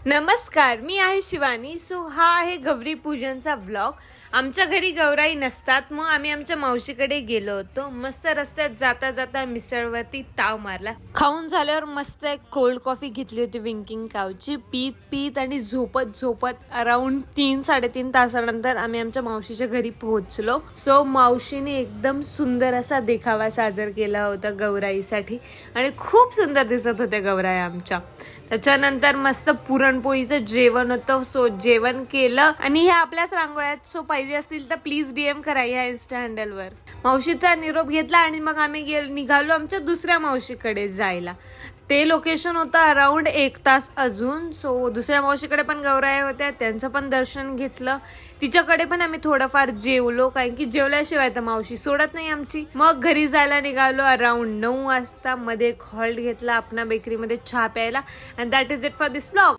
नमस्कार, मी आहे शिवानी. हा आहे गौरी पूजनचा व्लॉग. आमच्या घरी गौराई नसतात, मग आम्ही आमच्या मावशीकडे गेलो होतो. मस्त रस्त्यात जाता जाता मिसळवरती ताव मारला. खाऊन झाल्यावर मस्त एक कोल्ड कॉफी घेतली होती विंकिंग कावची. पीत पीत आणि झोपत झोपत अराउंड 3-3.5 तासानंतर आम्ही आमच्या मावशीच्या घरी पोहोचलो. सो मावशीने एकदम सुंदर असा देखावा सादर केला होता गौराईसाठी आणि खूप सुंदर दिसत होत्या गौराई आमच्या. त्याच्यानंतर मस्त पुरणपोळीचं जेवण होतं. सो जेवण केलं आणि हे आपल्याच रांगोळ्यात. सो पाहिजे असतील तर प्लीज DM करा या इन्स्टा हँडलवर. मावशीचा निरोप घेतला आणि मग आम्ही निघालो आमच्या दुसऱ्या मावशीकडे जायला. ते लोकेशन होतं अराउंड 1 तास अजून. सो दुसऱ्या मावशीकडे पण गौराई होत्या, त्यांचं पण दर्शन घेतलं. तिच्याकडे पण आम्ही थोडंफार जेवलो, कारण की जेवल्याशिवाय तर मावशी सोडत नाही आमची. मग घरी जायला निघालो अराउंड 9 वाजता. मध्ये एक हॉल्ट घेतला आपणा बेकरीमध्ये चहा प्यायला. And that is it for this vlog.